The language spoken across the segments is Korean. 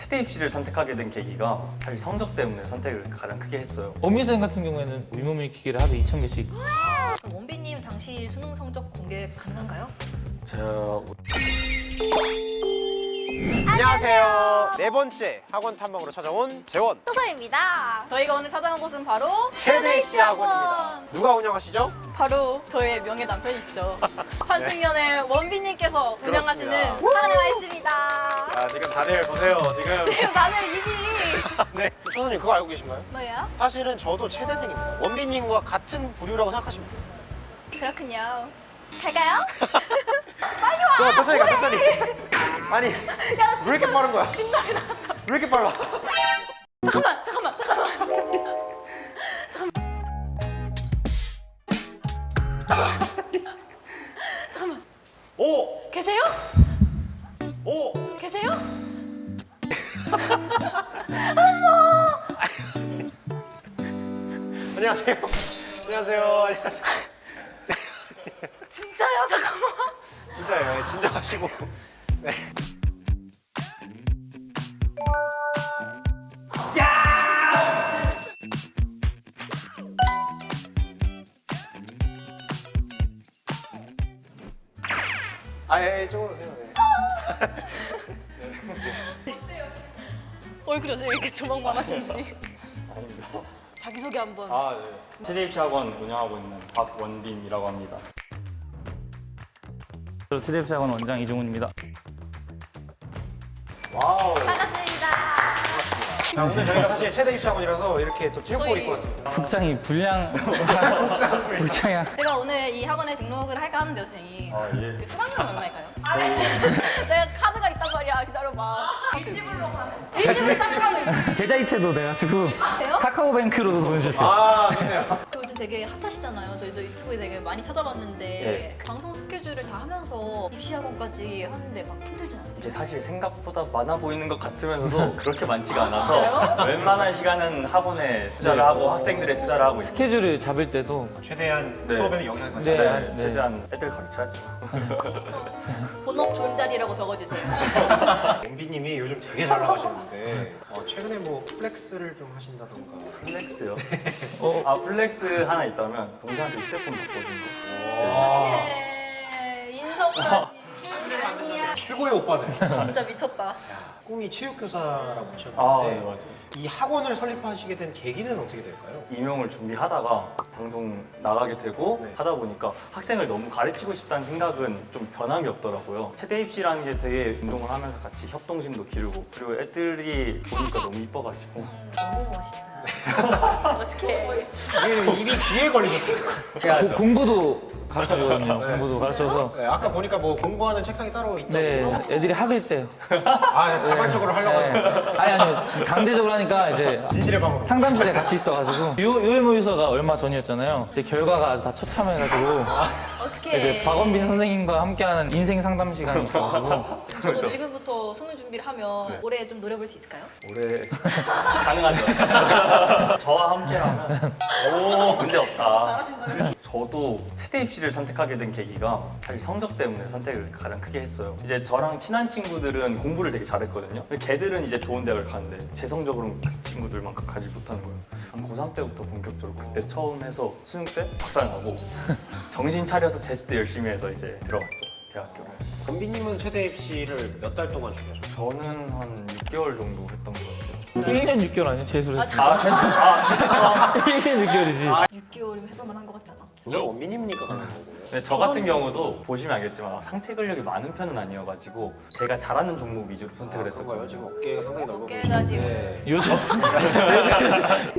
체대 입시를 선택하게 된 계기가 사실 성적 때문에 선택을 가장 크게 했어요. 원빈 선생님 같은 경우에는 위모밀키기를 하루에 2,000개씩. 그럼 원빈님 당시 수능 성적 공개 가능한가요? 제가 안녕하세요. 네 번째 학원 탐방으로 찾아온 재원. 소소입니다. 저희가 오늘 찾아온 곳은 바로 최대 입시 학원입니다. 누가 운영하시죠? 바로 저의 명예 남편이시죠. 환승연의 원빈님께서 운영하시는 그렇습니다. 학원에 와 있습니다. 자, 지금 다들 보세요. 지금 나는 입이 네. 선생님 그거 알고 계신가요? 뭐예요? 사실은 저도 체대생입니다. 원빈님과 같은 부류라고 생각하시면 돼요. 그렇군요. 갈까요? 천천히 가, 천천히. 아니, 왜 이렇게 빠른 거야? 심장이 나왔어. 왜 이렇게 빨라? 잠깐만. 잠깐만. 오! 계세요? 오! 계세요? 안녕하세요. 안녕하세요. 안녕하세요. 진짜요? 잠깐만. 진짜예요. 진정하시고. 네. 예, 조금 오세요. 네. 얼굴이 왜 이렇게 조망만하시는지. 아닙니다. 자기소개 한번. 네. 체대 입시 학원 운영하고 있는 박원빈이라고 합니다. 저 체대 입시 학원 원장 이종훈입니다. 와우. 반갑습니다. 자, 오늘 저희가 사실 체대 입시 학원이라서 이렇게 또 체육복을 저희- 입고 왔습니다. 복장이 불량. 복장이야. 제가 오늘 이 학원에 등록을 할까 하는데요, 선생님. 예. 수강료는 얼마일까요? 내가 카드가 있단 말이야. 기다려봐. 일시불로 가면. 일시불 쌍가면. 계좌이체도 돼가지고 돼요? 카카오뱅크로도 보내주세요. 아, 그렇네요. 요즘 되게 핫하시잖아요. 저희도 유튜브에 되게 많이 찾아봤는데 네. 그 방송 스케줄을 다 하면서 입시 학원까지 하는데 막 힘들지 않으세요? 이게 사실 생각보다 많아 보이는 것 같으면서도 그렇게 많지가 않아서 진짜요? 웬만한 시간은 학원에 투자를 네. 하고 학생들의 투자를 하고 있어요. 스케줄을 잡을 때도 최대한 네. 수업에는 영향을 네. 가져야 네, 최대한 애들 가르쳐야죠. 본업 졸자리라고 적어주세요. 원빈님이 요즘 되게 잘 나가시는데 최근에 뭐 플렉스를 좀 하신다던가. 플렉스요? 어, 플렉스 하나 있다면 동생한테 휴대폰 바꿔준 거. 어떡해. 인성까지. 최고의 오빠네. 진짜 미쳤다. 꿈이 체육교사라고 하셨는데 네, 맞아요. 이 학원을 설립하시게 된 계기는 어떻게 될까요? 임용을 준비하다가 방송 나가게 되고 네. 하다 보니까 학생을 너무 가르치고 싶다는 생각은 좀 변함이 없더라고요. 체대 입시라는 게 되게 운동을 하면서 같이 협동심도 기르고 그리고 애들이 보니까 너무 이뻐가지고 너무 멋있다. 어떡해. 지금 입이 귀에 걸리셨어요. 해야죠. 공부도 가르쳐주거든요. 네. 공부도 가르쳐서. 네, 아까 보니까 뭐 공부하는 책상이 따로 있다고. 네, 애들이 학을 때요. 아, 자발적으로 하려고 네. 하는 아니, 강제적으로 하니까 이제 진실의 방으로. 상담실에 같이 있어가지고 유해모유서가 얼마 전이었잖아요. 근데 결과가 아주 다 처참해가지고 어떡해. 이제 박원빈 선생님과 함께하는 인생 상담 시간이 있어가지고 저도 지금부터 수능 준비를 하면 네. 올해 좀 노려볼 수 있을까요? 올해 가능하죠. 저와 함께라면 문제 없다. 잘하신다면. 저도 체대 입시를 선택하게 된 계기가 사실 성적 때문에 선택을 가장 크게 했어요. 이제 저랑 친한 친구들은 공부를 되게 잘했거든요. 근데 걔들은 이제 좋은 대학을 가는데 제 성적으로는 그 친구들만큼 가지 못하는 거예요. 한 고3 때부터 본격적으로 그때 처음 해서 수능 때 박살 나고 정신 차려서 재수 때 열심히 해서 이제 들어갔죠. 대학교를. 원빈님은 최대 입시를 몇 달 동안 준비하셨어요? 저는 한 6개월 정도 했던 것 같아요. 1년 6개월 아니야? 재수를 했어. 아, 1년 6개월이지. 6개월이면 해볼 만한 것 같잖아. 오늘 원빈님이니까 가는 거고요. 네, 저 같은 경우도 보시면 알겠지만 상체 근력이 많은 편은 아니어가지고 제가 잘하는 종목 위주로 선택을 거예요. 했었거든요. 지금 어깨가 상당히 넓어 어깨가 지금. 보이시는데 요즘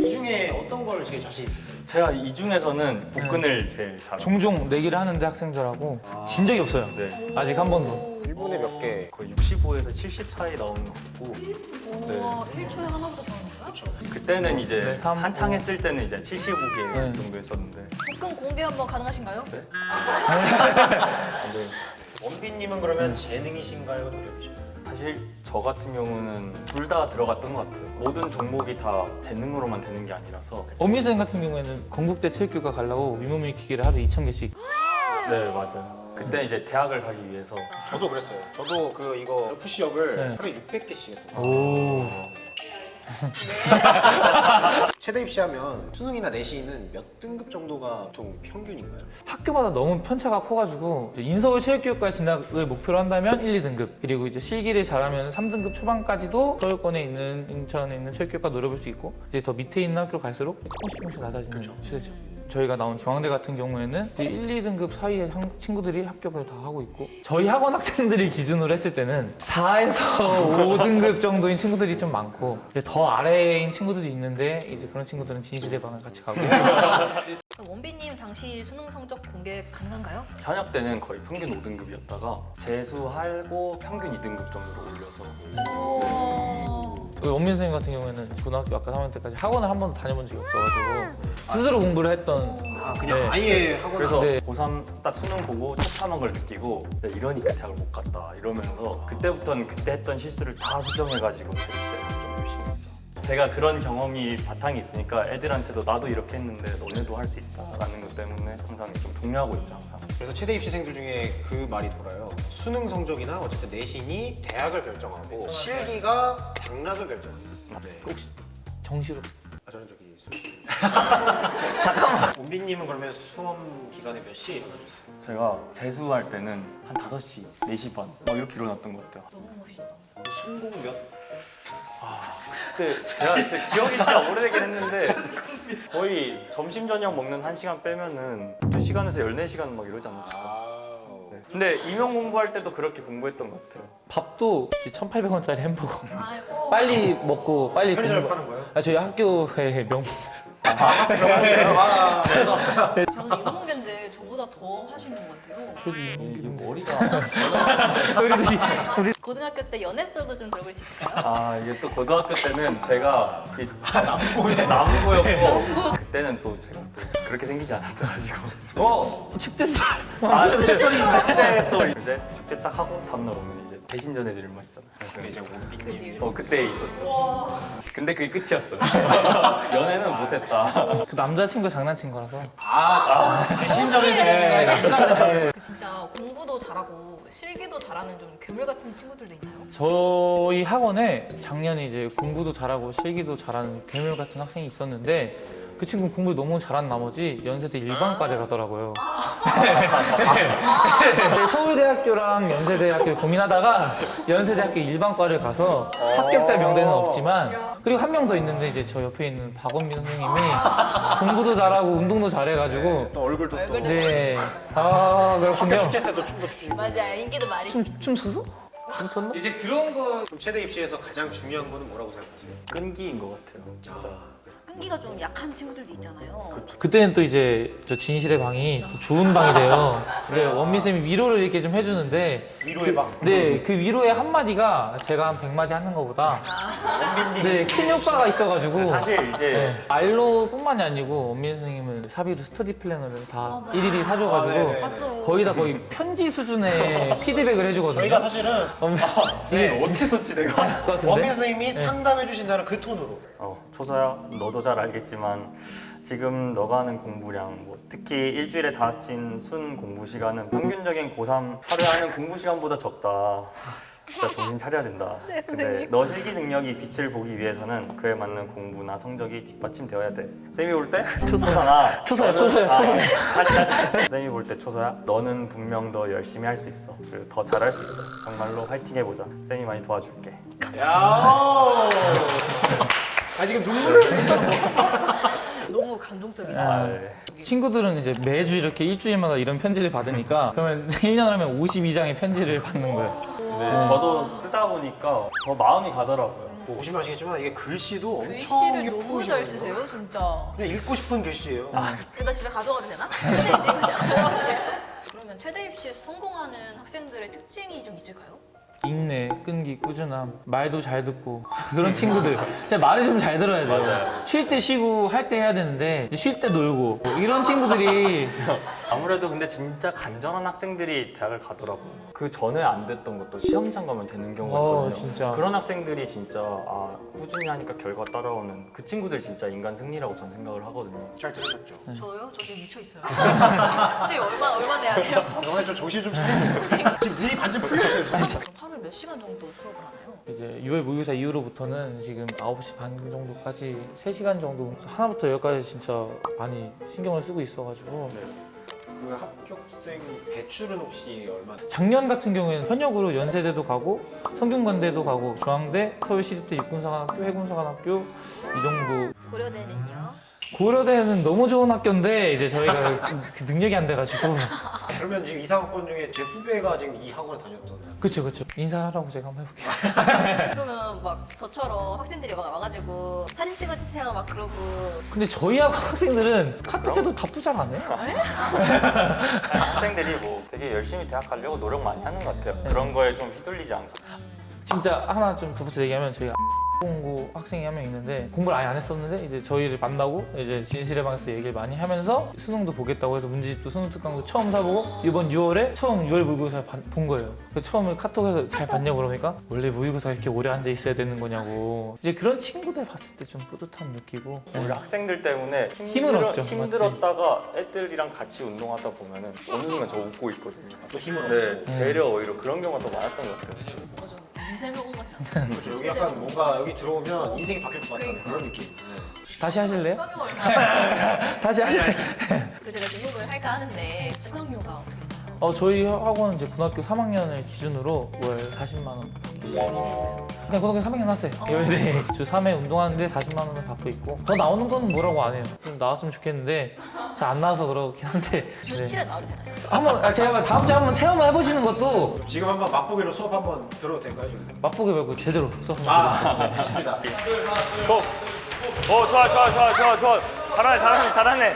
이 중에 어떤 걸 제일 자신 있으세요? 제가 이 중에서는 복근을 제일 잘하고 종종 내기를 하는데 학생들하고 진 적이 없어요. 네, 아직 한 번도. 1분에 몇 개? 거의 65에서 70 사이 나오는 것 같고 우와, 1초에 하나보다 더 하는 거야? 그때는 이제 네, 삼, 한창 오. 했을 때는 이제 75개 네. 정도 했었는데 복근 공개 한번 가능하신가요? 네? 근데 원빈님은 그러면 재능이신가요? 노력이신가요? 사실 저 같은 경우는 둘 다 들어갔던 것 같아요. 모든 종목이 다 재능으로만 되는 게 아니라서 원빈 선생님 같은 경우에는 건국대 체육교과 가려고 위모밀키기를 하루에 2,000개씩. 네 맞아요. 그때 이제 대학을 가기 위해서 저도 그랬어요. 저도 이거 푸시업을 네. 하루에 600개씩 했던 거예요. 오. 최대 입시하면 수능이나 내신은 몇 등급 정도가 보통 평균인가요? 학교마다 너무 편차가 커가지고 이제 인서울 체육교육과 진학을 목표로 한다면 1, 2등급 그리고 이제 실기를 잘하면 3등급 초반까지도 서울권에 있는 인천에 있는 체육교육과 노려볼 수 있고 이제 더 밑에 있는 학교 갈수록 조금씩 낮아지는 시대죠. 저희가 나온 중앙대 같은 경우에는 1, 2등급 사이의 친구들이 합격을 다 하고 있고 저희 학원 학생들이 기준으로 했을 때는 4에서 5등급 정도인 친구들이 좀 많고 이제 더 아래인 친구들이 있는데 이제 그런 친구들은 진시대방을 같이 가고 원빈님 당시 수능 성적 공개 가능한가요? 현역 때는 거의 평균 5등급이었다가 재수하고 평균 2등급 정도로 올려서 그 원민 선생님 같은 경우에는 고등학교 아까 3학년 때까지 학원을 한 번도 다녀본 적이 없어가지고 스스로 공부를 했던 아 그냥 네. 아예 학원 그래서 네. 고3 딱 수능 보고 처참한 걸 느끼고 야, 이러니까 대학을 못 갔다 이러면서 그때부터는 그때 했던 실수를 다 수정해가지고 재수 때좀 열심히 했죠. 제가 그런 경험이 바탕이 있으니까 애들한테도 나도 이렇게 했는데 너네도 할 수 있다라는 것 때문에 항상 좀 독려하고 있죠 항상. 그래서 최대 입시생들 중에 그 말이 돌아요. 수능 성적이나 어쨌든 내신이 대학을 결정하고 실기가 당락을 결정한다. 네. 혹시 정시로 아 저는 저기 수시. 잠깐만. 원빈님은 그러면 수험 기간에 몇 시에 일어나셨어요? 제가 재수할 때는 한 5시, 4시 반 막 이렇게 일어났던 것 같아요. 너무 멋있어. 순공 몇? 그때 제가 진짜 기억이 진짜 오래되긴 했는데 거의 점심 저녁 먹는 1시간 빼면은 2시간에서 14시간 막 이러지 않았을까? 네. 근데 임용 공부할 때도 그렇게 공부했던 것 같아요. 밥도 1,800원짜리 햄버거 아이고. 빨리 먹고 빨리 편의점에 공부 파는 거예요? 아, 저희 학교의 명 아, 저는 인문계인데 저보다 더 하시는 것 같아요. 이게 머리가 고등학교 때 연애설도 좀 들어볼 수 있을까요? 아 이게 또 고등학교 때는 제가 남고였고 그때는 또 제가 또 그렇게 생기지 않았어가지고 축제살 축제 또 이제 축제 딱 하고 다음날 오면 이제 배신전 애들만 있잖아요. 그게 이제 원빈님. 그지? 그때 있었죠. 근데 그게 끝이었어요. 연애는 못했다. 그 남자친구 장난친 거라서 대신 전에 남자가 되셨네. 그 진짜 공부도 잘하고 실기도 잘하는 좀 괴물 같은 친구들도 있나요? 저희 학원에 작년에 이제 공부도 잘하고 실기도 잘하는 괴물 같은 학생이 있었는데 그 친구는 공부를 너무 잘한 나머지 연세대 일반과를 가더라고요. 서울대학교랑 연세대학교를 고민하다가 연세대학교 일반과를 가서 합격자 명단은 없지만 그리고 한 명 더 있는데 이제 저 옆에 있는 박원민 선생님이 공부도 잘하고 운동도 잘해가지고 또 얼굴도 또. 네. 아 그렇군요. 축제 때도 춤도 추시고. 맞아요. 인기도 많이. 춤췄어? 춤췄나? 이제 그런 거 그럼 최대 입시에서 가장 중요한 거는 뭐라고 생각하세요? 끈기인 것 같아요. 진짜. 끈기가 좀 약한 친구들도 있잖아요. 그때는 또 이제 저 진실의 방이 또 좋은 방이 돼요. 이제 원민 쌤이 위로를 이렇게 좀 해주는데 위로의 방. 네, 그 위로의 한 마디가 제가 한 100마디 하는 것보다 네, 큰 효과가 있어가지고 사실 이제 네, 말로뿐만이 아니고 원민 선생님은 사비로 스터디 플래너를 다 일일이 사줘가지고 네네. 봤어요. 거의 다 거의 편지 수준의 피드백을 해주거든요. 저희가 사실은 네, 어떻게 썼지 내가? 것 같은데? 원빈 선생님이 상담해 주신다는 그 톤으로. 초서야 너도 잘 알겠지만 지금 너가 하는 공부량 뭐 특히 일주일에 다 합친 순 공부 시간은 평균적인 고3 하루에 하는 공부 시간보다 적다. 진짜 정신 차려야 된다. 근데 너 실기 능력이 빛을 보기 위해서는 그에 맞는 공부나 성적이 뒷받침되어야 돼. 쌤이 볼 때 초서나 초서야, 너는- 초서야, 아, 초서야. 다시. 쌤이 볼 때 초서야. 너는 분명 더 열심히 할 수 있어. 그리고 더 잘할 수 있어. 정말로 화이팅 해보자. 쌤이 많이 도와줄게. 야. 아 지금 눈물을. 너무 감동적이다. 아, 네. 친구들은 이제 매주 이렇게 일주일마다 이런 편지를 받으니까 그러면 1년 하면 52장의 편지를 받는 거예요. 네, 저도 쓰다 보니까 더 마음이 가더라고요. 보시면 아시겠지만 이게 글씨도 엄청 글씨를 너무 예쁘시거든요. 잘 쓰세요, 진짜. 그냥 읽고 싶은 글씨예요. 나 집에 가져가도 되나? 최대 입시 가져가도 돼요? 그러면 최대 입시에서 성공하는 학생들의 특징이 좀 있을까요? 인내, 끈기, 꾸준함, 말도 잘 듣고 그런 친구들 진짜 말을 좀 잘 들어야 돼요. 쉴 때 쉬고 할 때 해야 되는데 쉴 때 놀고 뭐 이런 친구들이 아무래도 근데 진짜 간절한 학생들이 대학을 가더라고요. 그 전에 안 됐던 것도 시험장 가면 되는 경우가 있거든요. 진짜. 그런 학생들이 진짜 꾸준히 하니까 결과 따라오는 그 친구들 진짜 인간 승리라고 저는 생각을 하거든요. 잘 들으셨죠? 저요? 저 지금 미쳐있어요. 지금 얼마 내야 돼요? 오늘 좀 정신 좀 차리세요. 지금 눈이 반쯤 풀렸어요. 지금. 하루에 몇 시간 정도 수업을 하나요? 이제 6월 모의고사 이후로부터 10시부터는 지금 9시 반 정도까지 3시간 정도 하나부터 열까지 진짜 많이 신경을 쓰고 있어가지고 그 합격생 배출은 혹시 얼마? 작년 같은 경우에는 현역으로 연세대도 가고 성균관대도 가고 중앙대, 서울시립대 육군사관학교, 해군사관학교 이 정도. 고려대는요? 고려대는 너무 좋은 학교인데 이제 저희가 그 능력이 안 돼가지고. 그러면 지금 이상학번 중에 제 후배가 지금 이 학원에 다녔던. 그쵸. 인사하라고 제가 한번 해볼게요. 그러면 막 저처럼 학생들이 막 와가지고 사진 찍어주세요 막 그러고 근데 저희 학생들은 카톡에도 답도 잘 안 해요. 학생들이 뭐 되게 열심히 대학 가려고 노력 많이 하는 것 같아요. 그런 거에 좀 휘둘리지 않고. 진짜 하나 좀 덧붙여 얘기하면 저희가 공고 학생이 한 명 있는데 공부를 아예 안 했었는데 이제 저희를 만나고 이제 진실의 방에서 얘기를 많이 하면서 수능도 보겠다고 해서 문제집도 수능 특강도 처음 사보고 이번 6월에 처음 6월 모의고사를 본 거예요. 그래서 처음에 카톡에서 잘 봤냐고 그러니까 원래 모의고사 이렇게 오래 앉아 있어야 되는 거냐고. 이제 그런 친구들 봤을 때 좀 뿌듯함 느끼고. 원래 학생들 때문에 힘은 없죠. 힘들었다가 애들이랑 같이 운동하다 보면은 어느 순간 저 웃고 있거든요. 또 힘을 네, 얻고. 되려 오히려 그런 경우가 더 많았던 것 같아요. 맞아 인생을 온 것처럼 그렇죠. 여기 약간 뭔가 여기 들어오면 인생이 바뀔 것 같다는 그런 느낌. 네. 다시 하실래요? 다시 하실래요? 그 제가 등록을 할까 하는데 수강료가 어떻게 되나요? 저희 학원은 이제 고등학교 3학년을 기준으로 월 40만 원. 그냥 고등학교 3학년 하세요. 네. 주 3회 운동하는데 40만 원을 받고 있고 더 나오는 건 뭐라고 안 해요. 좀 나왔으면 좋겠는데 잘 안 나와서 그렇긴 한데 주 7회 나와도 되나요? 한번 제가 다음 주에 한번 체험을 해보시는 것도 지금 한번 맛보기로 수업 한번 들어도 될까요? 지금? 맛보기 말고 제대로 수업 한번 아, 좋습니다. 좋아. 잘하네.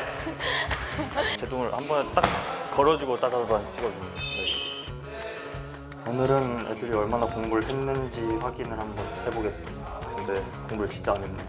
제 돈을 한 번에 딱 걸어주고 따다다 찍어주는 거예요. 네. 오늘은 애들이 얼마나 공부를 했는지 확인을 한번 해보겠습니다. 근데 공부를 진짜 안 했네.